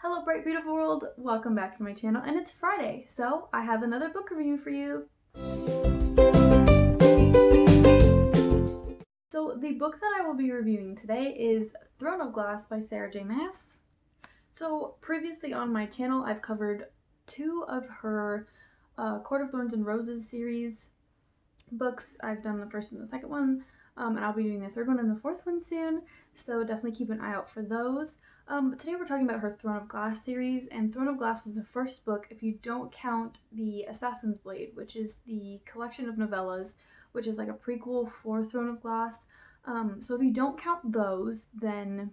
Hello bright beautiful world, welcome back to my channel, and it's Friday, so I have another book review for you. So the book that I will be reviewing today is Throne of Glass by Sarah J. Maas. So previously on my channel I've covered two of her Court of Thorns and Roses series books. I've done the first and the second one, and I'll be doing the third one and the fourth one soon, so definitely keep an eye out for those. But today we're talking about her Throne of Glass series, and Throne of Glass is the first book if you don't count the Assassin's Blade, which is the collection of novellas, which is like a prequel for Throne of Glass. So if you don't count those, then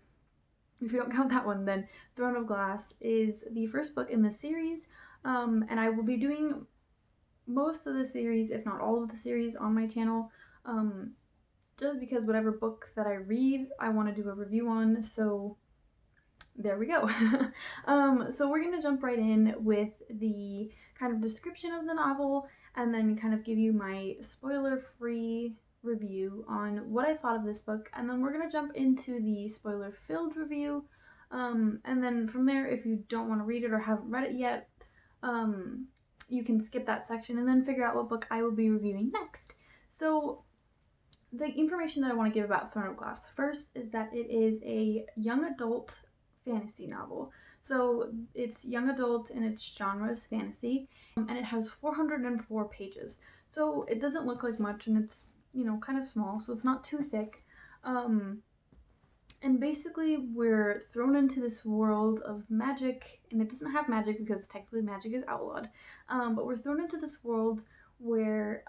if you don't count that one, then Throne of Glass is the first book in the series, and I will be doing most of the series, if not all of the series, on my channel, just because whatever book that I read, I want to do a review on, so there we go. So we're going to jump right in with the kind of description of the novel, and then kind of give you my spoiler-free review on what I thought of this book, and then we're going to jump into the spoiler-filled review, and then from there, if you don't want to read it or haven't read it yet, you can skip that section and then figure out what book I will be reviewing next. So the information that I want to give about Throne of Glass first is that it is a young adult fantasy novel. So it's young adult and its genre is fantasy, and it has 404 pages. So it doesn't look like much, and it's, you know, kind of small, so it's not too thick. And basically we're thrown into this world of magic, and it doesn't have magic because technically magic is outlawed, but we're thrown into this world where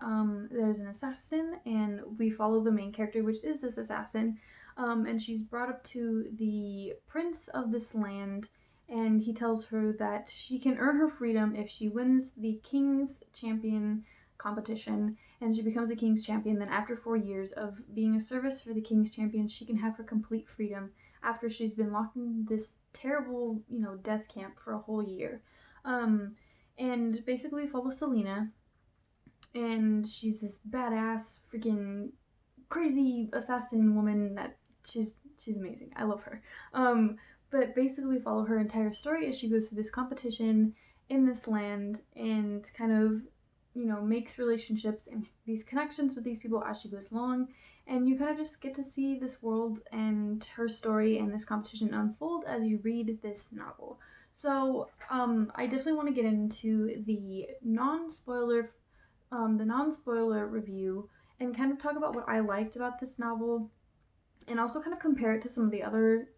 there's an assassin, and we follow the main character, which is this assassin, and she's brought up to the prince of this land, and he tells her that she can earn her freedom if she wins the king's champion competition, and she becomes a king's champion. Then after 4 years of being a service for the king's champion, she can have her complete freedom after she's been locked in this terrible, death camp for a whole year. And basically follow Selena, and she's this badass freaking crazy assassin woman that she's amazing. I love her. But basically we follow her entire story as she goes through this competition in this land, and kind of makes relationships and these connections with these people as she goes along, and you kind of just get to see this world and her story and this competition unfold as you read this novel. So I definitely want to get into the non-spoiler review, and kind of talk about what I liked about this novel, and also kind of compare it to some of the other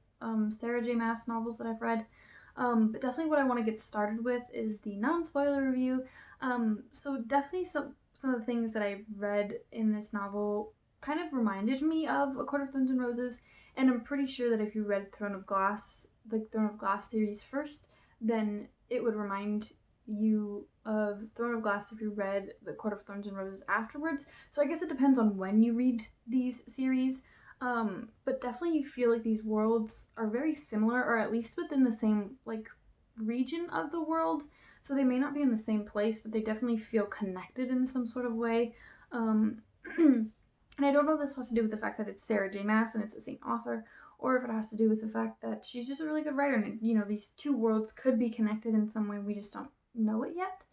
Sarah J. Maas novels that I've read. But definitely what I want to get started with is the non-spoiler review. So definitely some of the things that I read in this novel kind of reminded me of A Court of Thorns and Roses, and I'm pretty sure that if you read the Throne of Glass series first, then it would remind you of Throne of Glass if you read the Court of Thorns and Roses afterwards. So I guess it depends on when you read these series. But definitely you feel like these worlds are very similar, or at least within the same region of the world. So they may not be in the same place, but they definitely feel connected in some sort of way. And I don't know if this has to do with the fact that it's Sarah J. Maas and it's the same author, or if it has to do with the fact that she's just a really good writer, and these two worlds could be connected in some way, we just don't know it yet.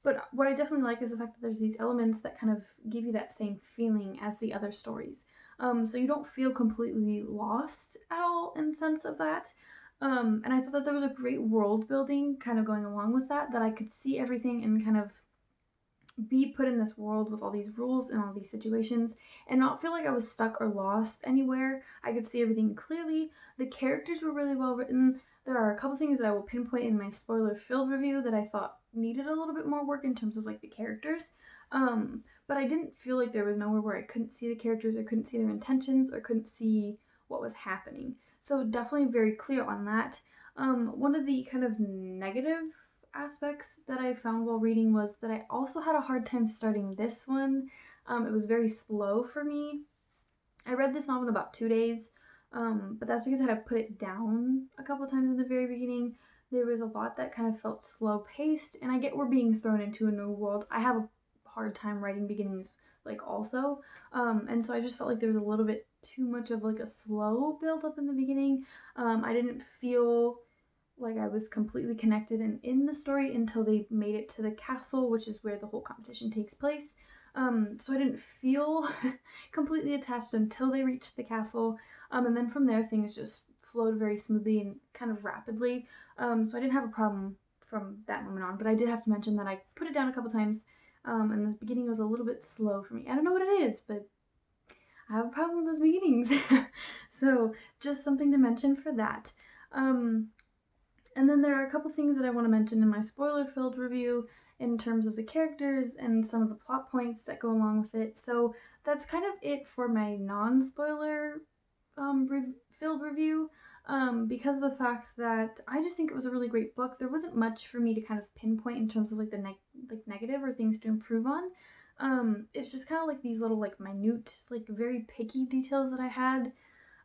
But what I definitely like is the fact that there's these elements that kind of give you that same feeling as the other stories. So you don't feel completely lost at all in the sense of that. And I thought that there was a great world building kind of going along with that I could see everything and kind of be put in this world with all these rules and all these situations, and not feel like I was stuck or lost anywhere. I could see everything clearly. The characters were really well written. There are a couple things that I will pinpoint in my spoiler-filled review that I thought needed a little bit more work in terms of the characters. But I didn't feel like there was nowhere where I couldn't see the characters, or couldn't see their intentions, or couldn't see what was happening. So definitely very clear on that. One of the kind of negative aspects that I found while reading was that I also had a hard time starting this one. It was very slow for me. I read this novel in about 2 days, but that's because I had to put it down a couple times in the very beginning. There was a lot that kind of felt slow-paced, and I get we're being thrown into a new world. I have a hard time writing beginnings also, and so I just felt like there was a little bit too much of a slow build up in the beginning. I didn't feel like I was completely connected and in the story until they made it to the castle, which is where the whole competition takes place. So I didn't feel completely attached until they reached the castle. And then from there, things just flowed very smoothly and kind of rapidly. So I didn't have a problem from that moment on. But I did have to mention that I put it down a couple times, and the beginning was a little bit slow for me. I don't know what it is, but I have a problem with those beginnings. So just something to mention for that. And then there are a couple things that I want to mention in my spoiler-filled review in terms of the characters and some of the plot points that go along with it. So that's kind of it for my non-spoiler filled review. Because of the fact that I just think it was a really great book. There wasn't much for me to kind of pinpoint in terms of like the negative or things to improve on. It's just kind of like these little like minute, like very picky details that I had.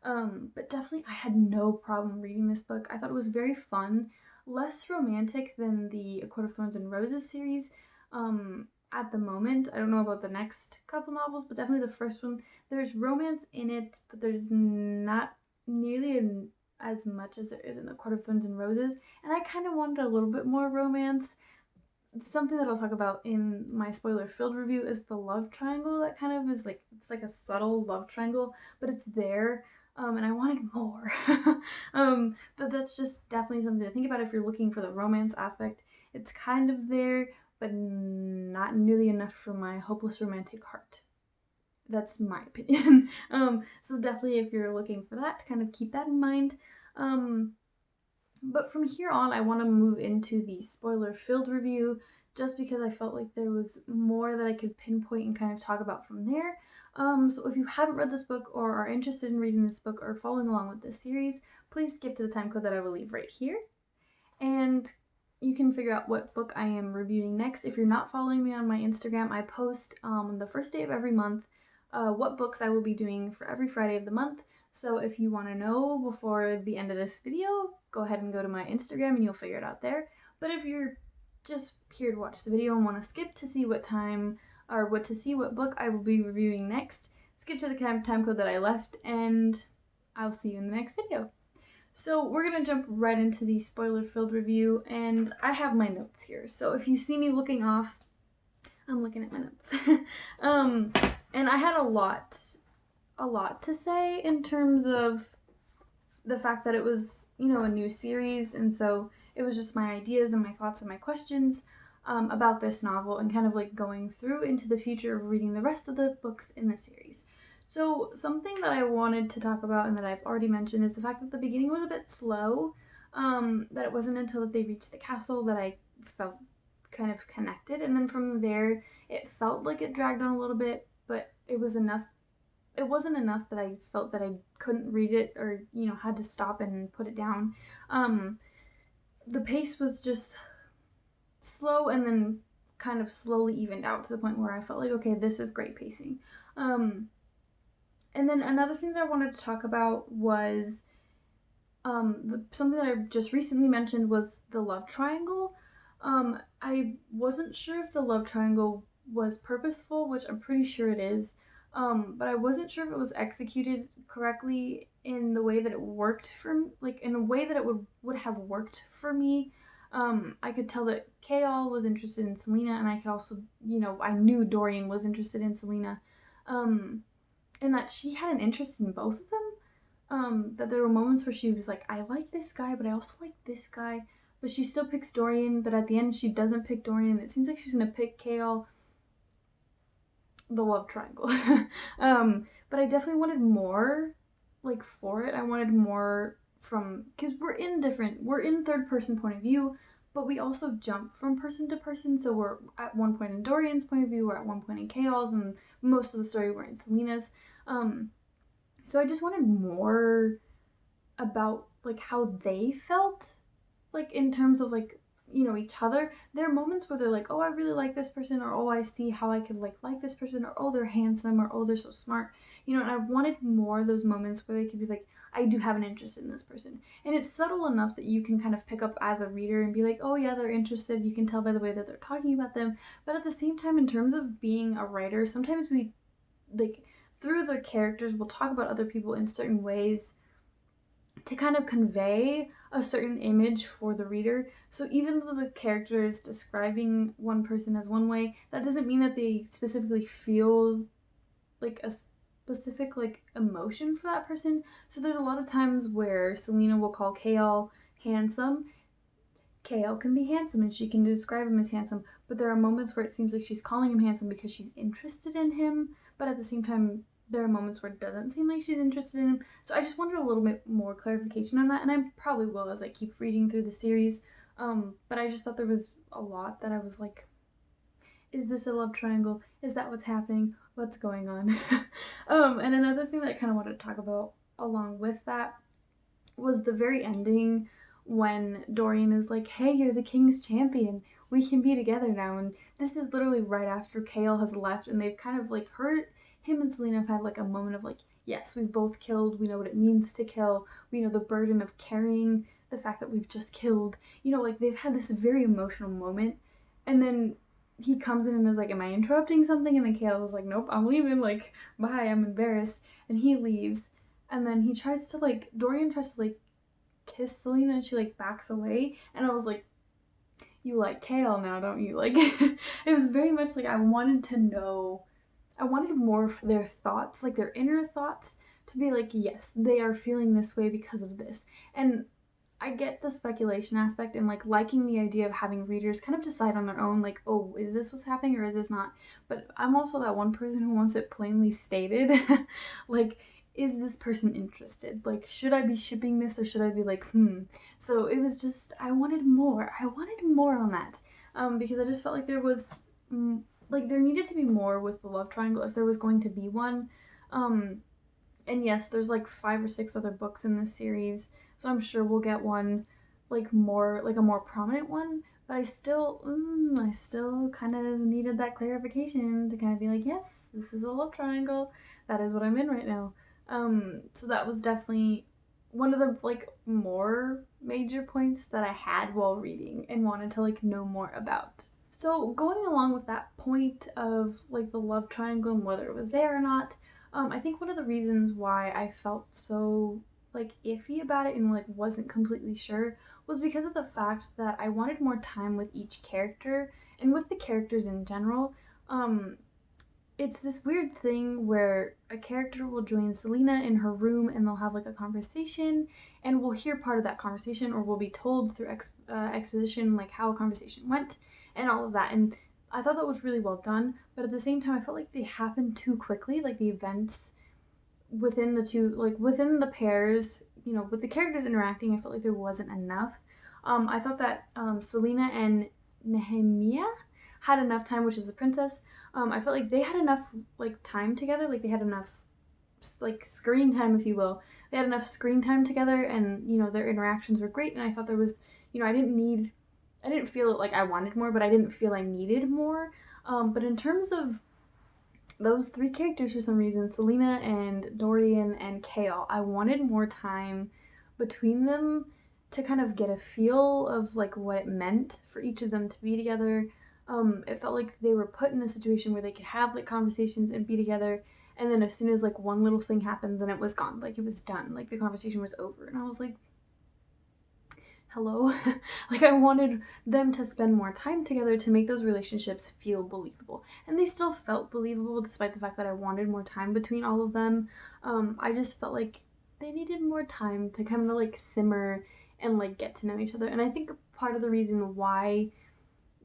But definitely I had no problem reading this book. I thought it was very fun, less romantic than the A Court of Thorns and Roses series. At the moment, I don't know about the next couple novels, but definitely the first one, there's romance in it, but there's not nearly as much as there is in A Court of Thorns and Roses, and I kind of wanted a little bit more romance. Something that I'll talk about in my spoiler-filled review is the love triangle. That kind of is like, it's like a subtle love triangle, but it's there. And I wanted more. But that's just definitely something to think about if you're looking for the romance aspect. It's kind of there, but not nearly enough for my hopeless romantic heart. That's my opinion. So definitely if you're looking for that, kind of keep that in mind. But from here on, I want to move into the spoiler-filled review just because I felt like there was more that I could pinpoint and kind of talk about from there. So if you haven't read this book or are interested in reading this book or following along with this series, please skip to the time code that I will leave right here. And you can figure out what book I am reviewing next. If you're not following me on my Instagram, I post the first day of every month what books I will be doing for every Friday of the month. So if you want to know before the end of this video, go ahead and go to my Instagram and you'll figure it out there. But if you're just here to watch the video and want to skip to see what time or what book I will be reviewing next, skip to the time code that I left and I'll see you in the next video. So we're going to jump right into the spoiler-filled review, and I have my notes here. So if you see me looking off, I'm looking at my notes. And I had a lot to say in terms of the fact that it was, you know, a new series, and so it was just my ideas and my thoughts and my questions about this novel and kind of like going through into the future of reading the rest of the books in the series. So something that I wanted to talk about and that I've already mentioned is the fact that the beginning was a bit slow, that it wasn't until that they reached the castle that I felt kind of connected, and then from there it felt like it dragged on a little bit, but it was enough. It wasn't enough that I felt that I couldn't read it or, you know, had to stop and put it down. The pace was just slow and then kind of slowly evened out to the point where I felt like, okay, this is great pacing. And then another thing that I wanted to talk about was something that I just recently mentioned was the love triangle. I wasn't sure if the love triangle was purposeful, which I'm pretty sure it is, but I wasn't sure if it was executed correctly in the way that it worked for, like, in a way that it would have worked for me. I could tell that Kaol was interested in Selena, and I could also, you know, I knew Dorian was interested in Selena, and that she had an interest in both of them. That there were moments where she was like, I like this guy, but I also like this guy, but she still picks Dorian, but at the end she doesn't pick Dorian. It seems like she's gonna pick Kaol. The love triangle. But I definitely wanted more, like, for it. I wanted more from, because we're in third person point of view, but we also jump from person to person. So we're at one point in Dorian's point of view, we're at one point in Kaol's, and most of the story we're in Selena's. So I just wanted more about, like, how they felt, like, in terms of, like, you know, each other. There are moments where they're like, oh, I really like this person, or oh, I see how I could like this person, or oh, they're handsome, or oh, they're so smart, you know. And I wanted more of those moments where they could be like, I do have an interest in this person, and it's subtle enough that you can kind of pick up as a reader and be like, oh yeah, they're interested. You can tell by the way that they're talking about them. But at the same time, in terms of being a writer, sometimes we, like, through their characters, we'll talk about other people in certain ways to kind of convey a certain image for the reader. So even though the character is describing one person as one way, that doesn't mean that they specifically feel like a specific like emotion for that person. So there's a lot of times where Selena will call Kale handsome. Kale can be handsome and she can describe him as handsome, but there are moments where it seems like she's calling him handsome because she's interested in him, but at the same time there are moments where it doesn't seem like she's interested in him. So I just wanted a little bit more clarification on that, and I probably will as I keep reading through the series. But I just thought there was a lot that I was like, is this a love triangle? Is that what's happening? What's going on? And another thing that I kind of wanted to talk about along with that was the very ending when Dorian is like, hey, you're the king's champion. We can be together now. And this is literally right after Kale has left and they've kind of like hurt him and Selena have had like a moment of like, yes, we've both killed. We know what it means to kill. We know the burden of carrying the fact that we've just killed. You know, like they've had this very emotional moment. And then he comes in and is like, am I interrupting something? And then Kale is like, nope, I'm leaving. Like, bye, I'm embarrassed. And he leaves. And then he tries to like, Dorian tries to like kiss Selena and she like backs away. And I was like, you like Kale now, don't you? Like, it was very much like I wanted to know, I wanted more of their thoughts, like their inner thoughts, to be like, yes, they are feeling this way because of this. And I get the speculation aspect and like liking the idea of having readers kind of decide on their own, like, oh, is this what's happening or is this not? But I'm also that one person who wants it plainly stated. Like, is this person interested? Like, should I be shipping this or should I be like, So it was just, I wanted more. I wanted more on that. Because I just felt like there was, like, there needed to be more with the love triangle if there was going to be one. And yes, there's like 5 or 6 other books in this series, so I'm sure we'll get one like more like a more prominent one. But I still kind of needed that clarification to kind of be like, yes, this is a love triangle. That is what I'm in right now. So that was definitely one of the like more major points that I had while reading and wanted to like know more about. So going along with that point of like the love triangle and whether it was there or not, I think one of the reasons why I felt so like iffy about it and like wasn't completely sure was because of the fact that I wanted more time with each character and with the characters in general. It's this weird thing where a character will join Selena in her room and they'll have like a conversation and we'll hear part of that conversation or we'll be told through exposition like how a conversation went and all of that. And I thought that was really well done, but at the same time I felt like they happened too quickly, like the events within the two, like within the pairs, you know, with the characters interacting, I felt like there wasn't enough. I thought that Selena and Nehemiah had enough time, which is the princess. I felt like they had enough like time together, like they had enough like screen time, if you will. They had enough screen time together, and you know their interactions were great. And I thought there was, you know, I didn't feel it like I wanted more, but I didn't feel I needed more. But in terms of those 3 characters, for some reason, Selena and Dorian and Kale, I wanted more time between them to kind of get a feel of like what it meant for each of them to be together. It felt like they were put in a situation where they could have like conversations and be together, and then as soon as like one little thing happened, then it was gone, like it was done, like the conversation was over, and I was like, hello. Like I wanted them to spend more time together to make those relationships feel believable, and they still felt believable despite the fact that I wanted more time between all of them. I just felt like they needed more time to kind of like simmer and like get to know each other, and I think part of the reason why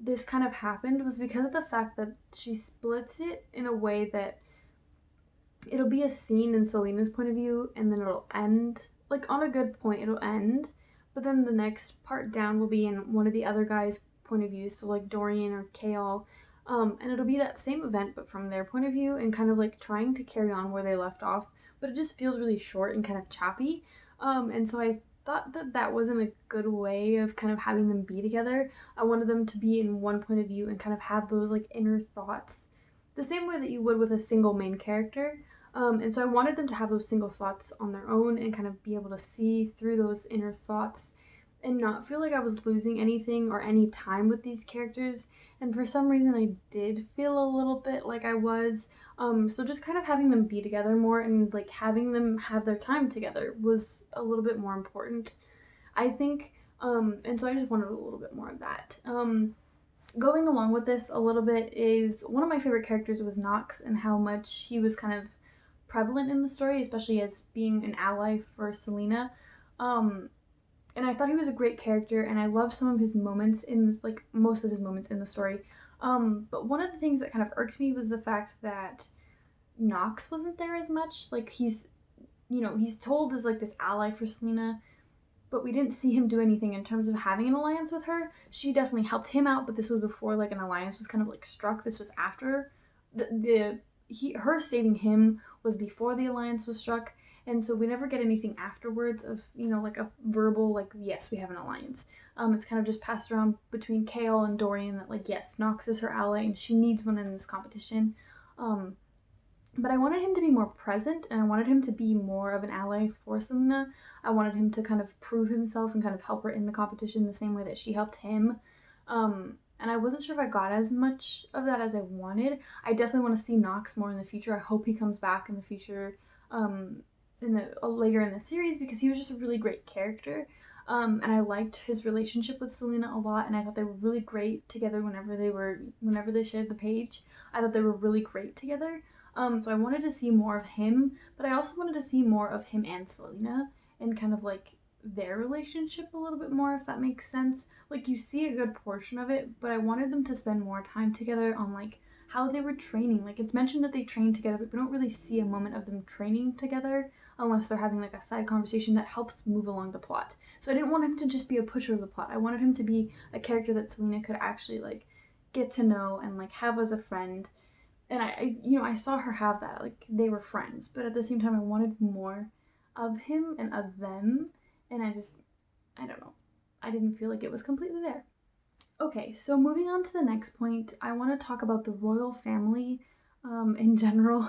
this kind of happened was because of the fact that she splits it in a way that it'll be a scene in Selena's point of view and then it'll end like on a good point, it'll end, but then the next part down will be in one of the other guys' point of view, so like Dorian or Kale, and it'll be that same event but from their point of view and kind of like trying to carry on where they left off, but it just feels really short and kind of choppy. And so I thought that that wasn't a good way of kind of having them be together. I wanted them to be in one point of view and kind of have those like inner thoughts the same way that you would with a single main character. And so I wanted them to have those single thoughts on their own and kind of be able to see through those inner thoughts and not feel like I was losing anything or any time with these characters. And for some reason, I did feel a little bit like I was. So just kind of having them be together more and like having them have their time together was a little bit more important. I think, and so I just wanted a little bit more of that. Going along with this a little bit is one of my favorite characters was Nox and how much he was kind of prevalent in the story, especially as being an ally for Selena. Um, and I thought he was a great character, and I loved some of his moments in this, like most of his moments in the story. But one of the things that kind of irked me was the fact that Nox wasn't there as much. Like he's told as like this ally for Selena, but we didn't see him do anything in terms of having an alliance with her. She definitely helped him out, but this was before like an alliance was kind of like struck. This was after her saving him was before the alliance was struck, and so we never get anything afterwards of like a verbal like yes we have an alliance. It's kind of just passed around between Kale and Dorian that like yes Nox is her ally and she needs one in this competition. Um, but I wanted him to be more present and I wanted him to be more of an ally for Selena. I wanted him to kind of prove himself and kind of help her in the competition the same way that she helped him. And I wasn't sure if I got as much of that as I wanted. I definitely want to see Nox more in the future. I hope he comes back in the future, in the later in the series because he was just a really great character. And I liked his relationship with Selena a lot, and I thought they were really great together whenever they shared the page. I thought they were really great together. So I wanted to see more of him, but I also wanted to see more of him and Selena and kind of like their relationship a little bit more, if that makes sense. Like you see a good portion of it, but I wanted them to spend more time together on like how they were training. Like it's mentioned that they trained together, but we don't really see a moment of them training together unless they're having like a side conversation that helps move along the plot. So I didn't want him to just be a pusher of the plot. I wanted him to be a character that Selena could actually like get to know and like have as a friend. And I saw her have that, like they were friends, but at the same time I wanted more of him and of them, and I don't know, I didn't feel like it was completely there. Okay, so moving on to the next point, I want to talk about the royal family in general.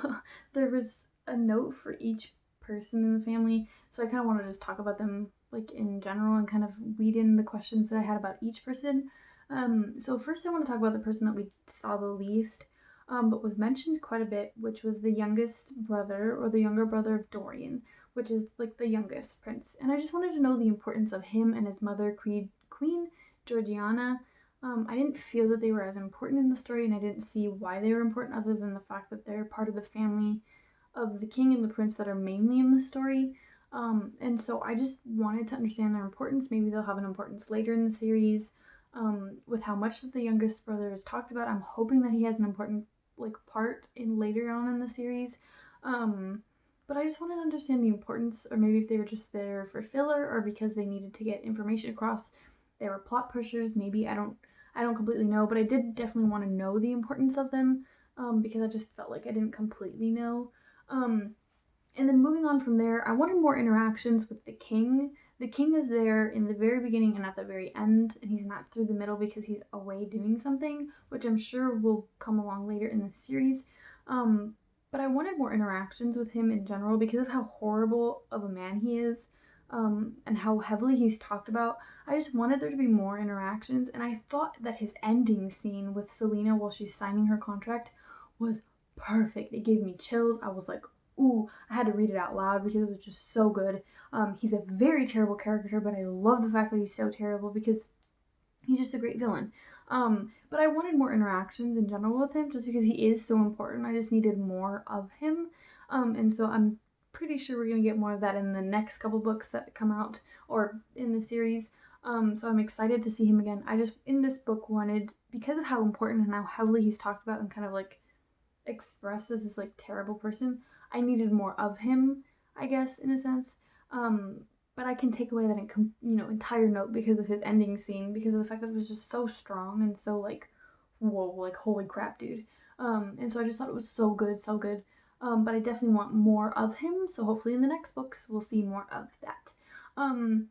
There was a note for each person in the family, so I kind of want to just talk about them like in general and kind of weed in the questions that I had about each person. So first I want to talk about the person that we saw the least, but was mentioned quite a bit, which was the youngest brother or the younger brother of Dorian, which is like the youngest prince. And I just wanted to know the importance of him and his mother, Queen Georgiana. I didn't feel that they were as important in the story, and I didn't see why they were important other than the fact that they're part of the family of the king and the prince that are mainly in the story. And so I just wanted to understand their importance. Maybe they'll have an importance later in the series. With how much that the youngest brother is talked about, I'm hoping that he has an important like part in later on in the series. But I just wanted to understand the importance, or maybe if they were just there for filler, or because they needed to get information across. They were plot pushers. Maybe I don't completely know, but I did definitely want to know the importance of them because I just felt like I didn't completely know. Um, and then moving on from there, I wanted more interactions with the king. The king is there in the very beginning and at the very end, and he's not through the middle because he's away doing something, which I'm sure will come along later in the series. Um, but I wanted more interactions with him in general because of how horrible of a man he is, and how heavily he's talked about. I just wanted there to be more interactions, and I thought that his ending scene with Selena while she's signing her contract was perfect. It gave me chills. I was like, ooh, I had to read it out loud because it was just so good. He's a very terrible character, but I love the fact that he's so terrible because he's just a great villain. But I wanted more interactions in general with him just because he is so important. I just needed more of him. And so I'm pretty sure we're going to get more of that in the next couple books that come out or in the series. So I'm excited to see him again. I just, in this book, wanted, because of how important and how heavily he's talked about and kind of like expressed as this like terrible person, I needed more of him, I guess, in a sense. Um, but I can take away that entire note because of his ending scene, because of the fact that it was just so strong and so like, whoa, like holy crap, dude. And so I just thought it was so good, so good. But I definitely want more of him, so hopefully in the next books we'll see more of that. Um,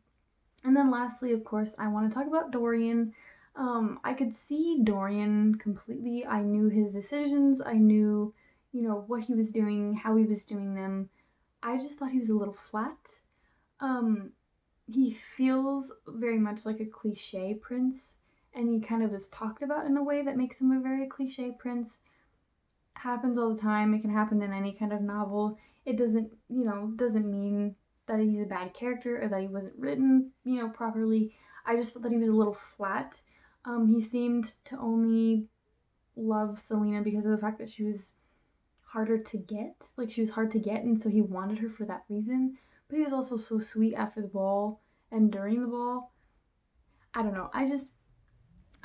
and then lastly, of course, I want to talk about Dorian. I could see Dorian completely. I knew his decisions. I knew, what he was doing, how he was doing them. I just thought he was a little flat. Um, he feels very much like a cliche prince, and he kind of is talked about in a way that makes him a very cliche prince. Happens all the time. It can happen in any kind of novel. It doesn't mean that he's a bad character or that he wasn't written, properly. I just felt that he was a little flat. He seemed to only love Selena because of the fact that she was harder to get. Like, she was hard to get, and so he wanted her for that reason. But he was also so sweet after the ball and during the ball. I don't know.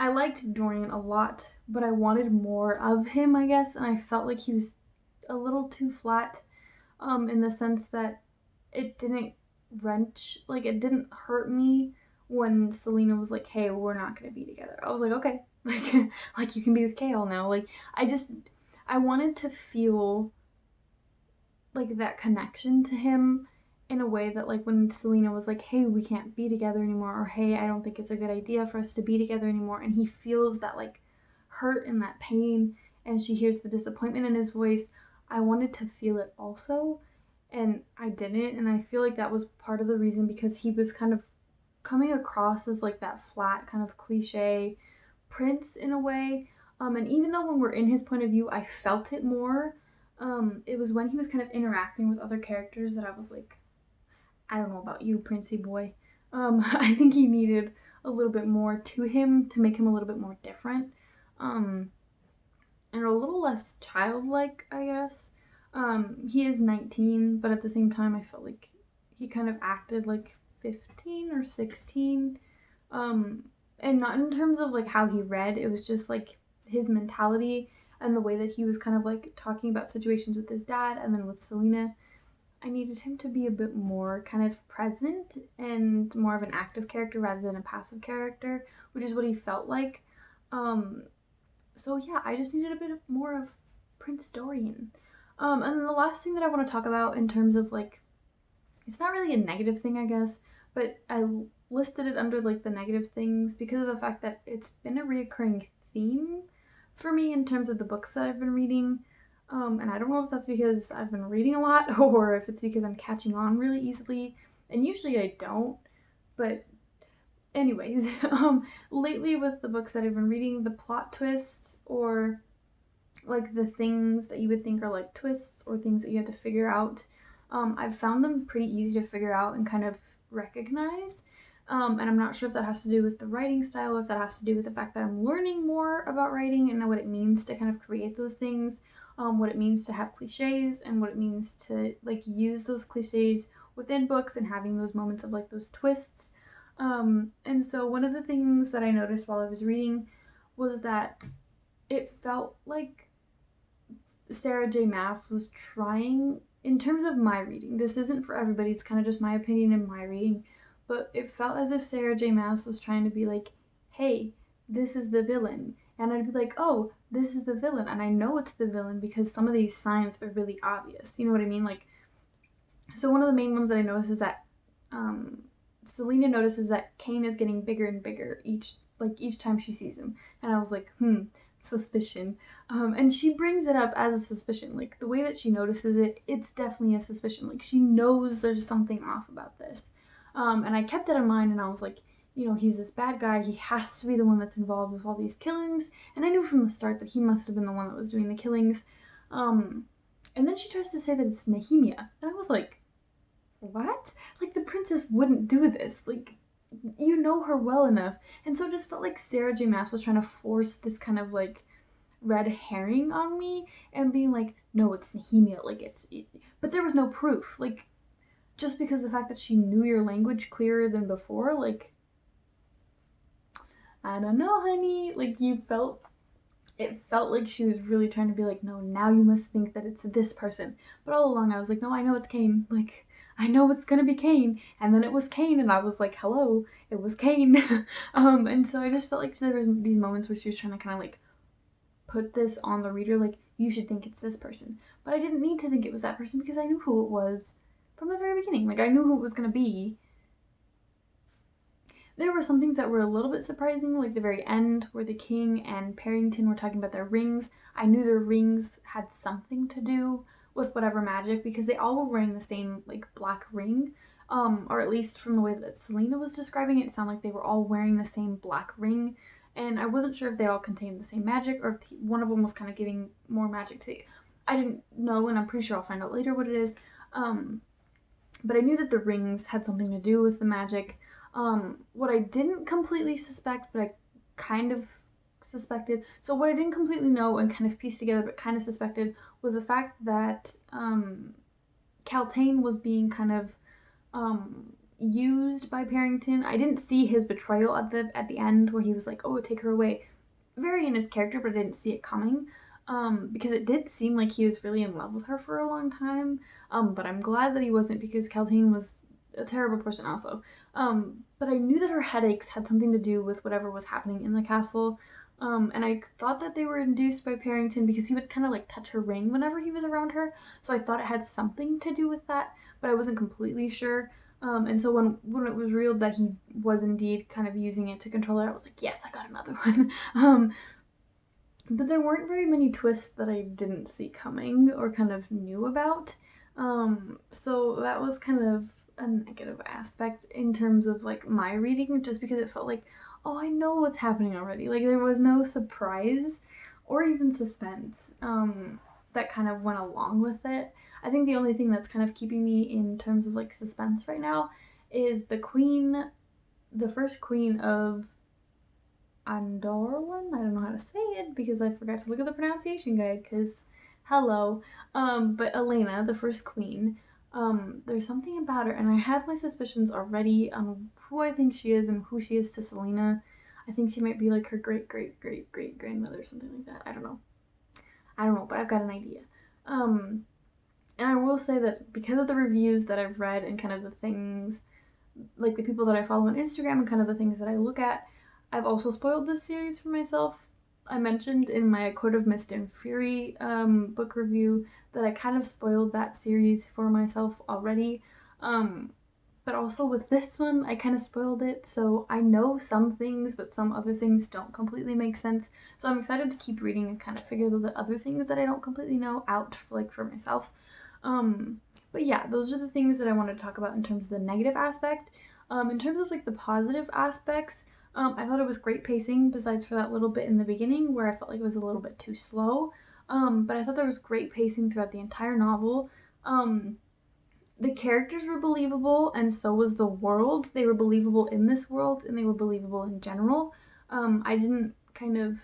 I liked Dorian a lot, but I wanted more of him, I guess, and I felt like he was a little too flat, in the sense that it didn't like, it didn't hurt me when Selena was like, hey, we're not gonna be together. I was like, okay, like you can be with Kale now. Like, I wanted to feel like that connection to him in a way that, like, when Selena was like, hey, we can't be together anymore, or hey, I don't think it's a good idea for us to be together anymore, and he feels that, like, hurt and that pain, and she hears the disappointment in his voice, I wanted to feel it also, and I didn't, and I feel like that was part of the reason, because he was kind of coming across as like that flat kind of cliche prince in a way, and even though when we're in his point of view I felt it more, it was when he was kind of interacting with other characters that I was like, I don't know about you, Princey boy. I think he needed a little bit more to him to make him a little bit more different. And a little less childlike, I guess. He is 19, but at the same time, I felt like he kind of acted like 15 or 16. And not in terms of like how he read, it was just like his mentality and the way that he was kind of like talking about situations with his dad and then with Selena. I needed him to be a bit more kind of present and more of an active character rather than a passive character, which is what he felt like. Um, so yeah, I just needed a bit more of Prince Dorian. And then the last thing that I want to talk about in terms of like, it's not really a negative thing, I guess, but I listed it under like the negative things because of the fact that it's been a reoccurring theme for me in terms of the books that I've been reading. And I don't know if that's because I've been reading a lot or if it's because I'm catching on really easily. And usually I don't, but anyways, lately with the books that I've been reading, the plot twists or like the things that you would think are like twists or things that you have to figure out, I've found them pretty easy to figure out and kind of recognize. And I'm not sure if that has to do with the writing style or if that has to do with the fact that I'm learning more about writing and what it means to kind of create those things, what it means to have cliches and what it means to like use those cliches within books and having those moments of like those twists. And so one of the things that I noticed while I was reading was that it felt like Sarah J. Maas was trying, in terms of my reading, this isn't for everybody, it's kind of just my opinion and my reading, but it felt as if Sarah J. Maas was trying to be like, hey, this is the villain. And I'd be like, oh, this is the villain. And I know it's the villain because some of these signs are really obvious. You know what I mean? Like, so one of the main ones that I noticed is that Selena notices that Kane is getting bigger and bigger each time she sees him. And I was like, suspicion. And she brings it up as a suspicion. Like, the way that she notices it, it's definitely a suspicion. Like, she knows there's something off about this. And I kept that in mind, and I was like, he's this bad guy. He has to be the one that's involved with all these killings. And I knew from the start that he must have been the one that was doing the killings. And then she tries to say that it's Nehemia. And I was like, what? Like, the princess wouldn't do this. Like, you know her well enough. And so it just felt like Sarah J. Maas was trying to force this kind of like red herring on me and being like, no, it's Nehemia. Like, but there was no proof. Like, just because the fact that she knew your language clearer than before, like, I don't know, honey. Like, it felt like she was really trying to be like, no, now you must think that it's this person. But all along I was like, no, I know it's Kane. Like, I know it's gonna be Kane. And then it was Kane, and I was like, hello, it was Kane. And so I just felt like there was these moments where she was trying to kind of like put this on the reader, like, you should think it's this person. But I didn't need to think it was that person because I knew who it was from the very beginning. Like, I knew who it was gonna be. There were some things that were a little bit surprising, like the very end where the king and Parrington were talking about their rings. I knew their rings had something to do with whatever magic because they all were wearing the same like black ring, or at least from the way that Selena was describing it, it sounded like they were all wearing the same black ring. And I wasn't sure if they all contained the same magic or if one of them was kind of giving more magic to. I didn't know, and I'm pretty sure I'll find out later what it is. but I knew that the rings had something to do with the magic. What I didn't completely suspect, but I kind of suspected, so what I didn't completely know and kind of pieced together, but kind of suspected, was the fact that Caltaine was being kind of used by Parrington. I didn't see his betrayal at the end where he was like, "Oh, take her away." Very in his character, but I didn't see it coming. Because it did seem like he was really in love with her for a long time. But I'm glad that he wasn't, because Caltaine was a terrible person also. But I knew that her headaches had something to do with whatever was happening in the castle. And I thought that they were induced by Parrington because he would kind of like touch her ring whenever he was around her. So I thought it had something to do with that, but I wasn't completely sure. And so when it was revealed that he was indeed kind of using it to control her, I was like, yes, I got another one. But there weren't very many twists that I didn't see coming or kind of knew about. So that was kind of a negative aspect in terms of like my reading, just because it felt like, oh, I know what's happening already. Like there was no surprise or even suspense that kind of went along with it. I think the only thing that's kind of keeping me in terms of like suspense right now is the first queen of Andorlan. I don't know how to say it because I forgot to look at the pronunciation guide. Because hello, but Elena, the first queen. There's something about her, and I have my suspicions already on who I think she is and who she is to Selena. I think she might be like her great great great great grandmother or something like that. I don't know. I don't know, but I've got an idea. And I will say that because of the reviews that I've read and kind of the things, like the people that I follow on Instagram and kind of the things that I look at, I've also spoiled this series for myself. I mentioned in my Court of Mist and Fury book review that I kind of spoiled that series for myself already. But also with this one, I kind of spoiled it, so I know some things, but some other things don't completely make sense. So I'm excited to keep reading and kind of figure the other things that I don't completely know out, like for myself. But yeah, those are the things that I wanted to talk about in terms of the negative aspect. In terms of like the positive aspects, I thought it was great pacing, besides for that little bit in the beginning where I felt like it was a little bit too slow. But I thought there was great pacing throughout the entire novel. The characters were believable, and so was the world. They were believable in this world, and they were believable in general. I didn't kind of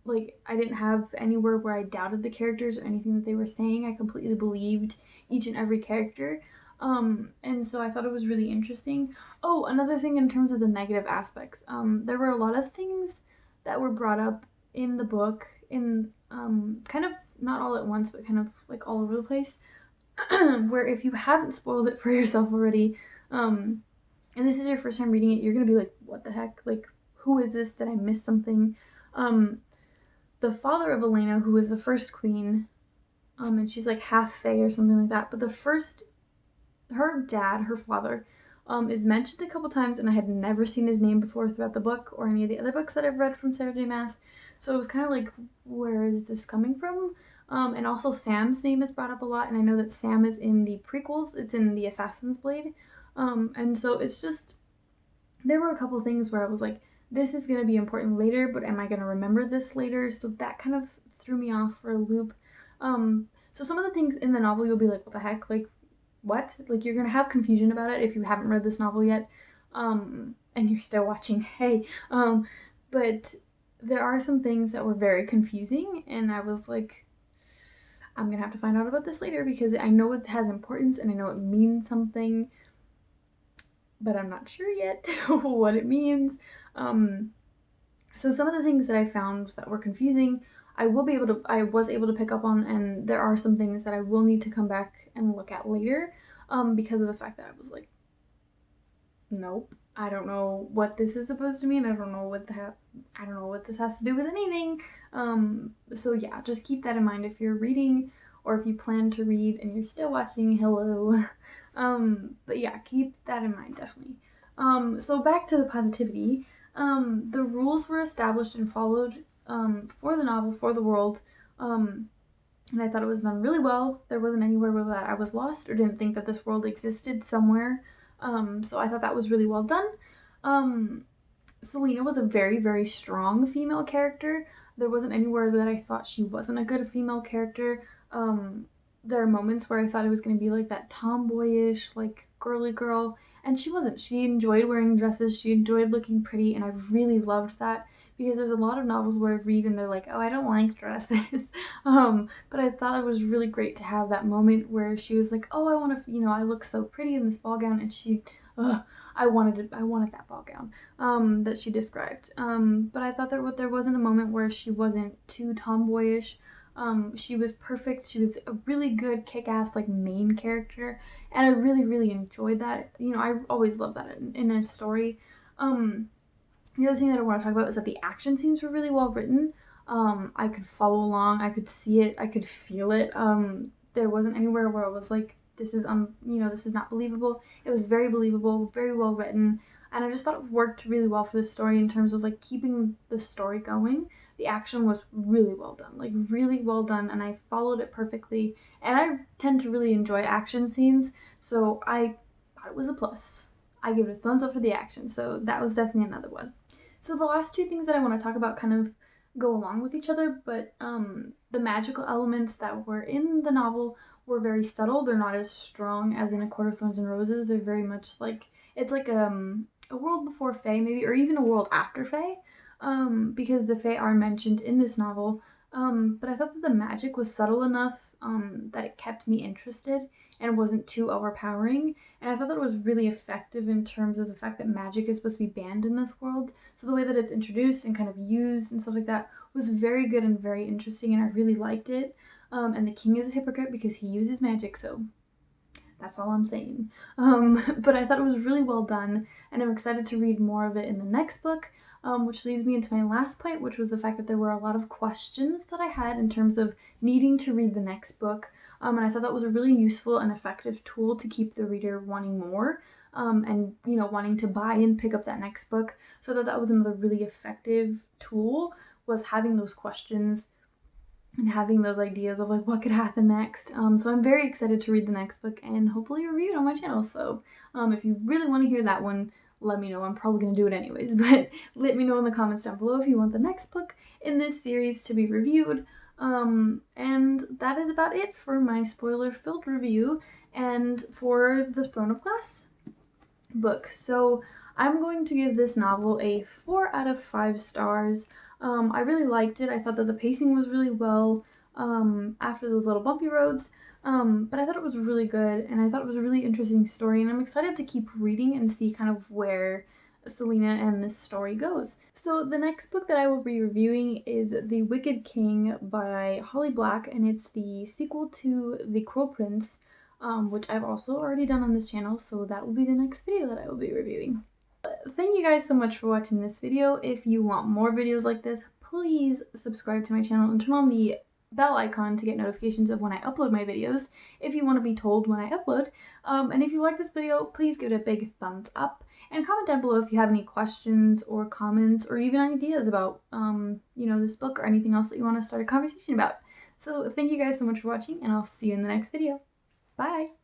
I didn't have anywhere where I doubted the characters or anything that they were saying. I completely believed each and every character. And so I thought it was really interesting. Oh, another thing in terms of the negative aspects. There were a lot of things that were brought up in the book in kind of not all at once, but kind of like all over the place. Where if you haven't spoiled it for yourself already, and this is your first time reading it, you're gonna be like, what the heck? Like, who is this? Did I miss something? The father of Elena, who was the first queen, and she's like half fae or something like that, but her dad, her father, is mentioned a couple times, and I had never seen his name before throughout the book or any of the other books that I've read from Sarah J. Maas. So it was kind of like, where is this coming from? And also Sam's name is brought up a lot, and I know that Sam is in the prequels. It's in the Assassin's Blade. And so it's just, there were a couple things where I was like, this is going to be important later, but am I going to remember this later? So that kind of threw me off for a loop. So some of the things in the novel, you'll be like, what the heck? Like, what? Like, you're going to have confusion about it if you haven't read this novel yet, and you're still watching. Hey, but there are some things that were very confusing, and I was like, I'm going to have to find out about this later because I know it has importance and I know it means something, but I'm not sure yet what it means. So some of the things that I found that were confusing, I was able to pick up on, and there are some things that I will need to come back and look at later, because of the fact that I was like, nope, I don't know what this is supposed to mean. I don't know what this has to do with anything. So yeah, just keep that in mind if you're reading or if you plan to read and you're still watching. Hello. But yeah, keep that in mind definitely. So back to the positivity. The rules were established and followed for the novel, for the world, and I thought it was done really well. There wasn't anywhere where that I was lost or didn't think that this world existed somewhere. So I thought that was really well done. Selena was a very, very strong female character. There wasn't anywhere that I thought she wasn't a good female character. there are moments where I thought it was going to be like that tomboyish, like girly girl, and she wasn't. She enjoyed wearing dresses, she enjoyed looking pretty, and I really loved that because there's a lot of novels where I read and they're like, oh, I don't like dresses. But I thought it was really great to have that moment where she was like, oh, I want to, I look so pretty in this ball gown, and I wanted that ball gown that she described. But I thought there wasn't a moment where she wasn't too tomboyish. She was perfect. She was a really good kick-ass like main character, and I really, really enjoyed that. I always love that in a story. The other thing that I want to talk about is that the action scenes were really well written. I could follow along. I could see it. I could feel it. There wasn't anywhere where I was like, this is this is not believable. It was very believable, very well written, and I just thought it worked really well for the story in terms of like keeping the story going. The action was really well done, like really well done, and I followed it perfectly. And I tend to really enjoy action scenes, so I thought it was a plus. I give it a thumbs up for the action, so that was definitely another one. So the last two things that I want to talk about kind of go along with each other, but the magical elements that were in the novel were very subtle. They're not as strong as in A Court of Thorns and Roses. They're very much like, it's like a world before Fae, maybe, or even a world after Fae, because the Fae are mentioned in this novel. But I thought that the magic was subtle enough that it kept me interested and wasn't too overpowering. And I thought that it was really effective in terms of the fact that magic is supposed to be banned in this world. So the way that it's introduced and kind of used and stuff like that was very good and very interesting, and I really liked it. And the king is a hypocrite because he uses magic, so that's all I'm saying. But I thought it was really well done, and I'm excited to read more of it in the next book, which leads me into my last point, which was the fact that there were a lot of questions that I had in terms of needing to read the next book. And I thought that was a really useful and effective tool to keep the reader wanting more, and wanting to buy and pick up that next book. So that was another really effective tool, was having those questions and having those ideas of like what could happen next. So I'm very excited to read the next book and hopefully review it on my channel. So if you really want to hear that one, let me know. I'm probably going to do it anyways, but let me know in the comments down below if you want the next book in this series to be reviewed. And that is about it for my spoiler-filled review and for the Throne of Glass book. So I'm going to give this novel a 4 out of 5 stars. I really liked it. I thought that the pacing was really well after those little bumpy roads, but I thought it was really good, and I thought it was a really interesting story, and I'm excited to keep reading and see kind of where Selena and this story goes. So the next book that I will be reviewing is The Wicked King by Holly Black, and it's the sequel to The Cruel Prince, which I've also already done on this channel, so that will be the next video that I will be reviewing. Thank you guys so much for watching this video. If you want more videos like this, please subscribe to my channel and turn on the bell icon to get notifications of when I upload my videos, if you want to be told when I upload. And if you like this video, please give it a big thumbs up, and comment down below if you have any questions or comments or even ideas about this book or anything else that you want to start a conversation about. So thank you guys so much for watching, and I'll see you in the next video. Bye!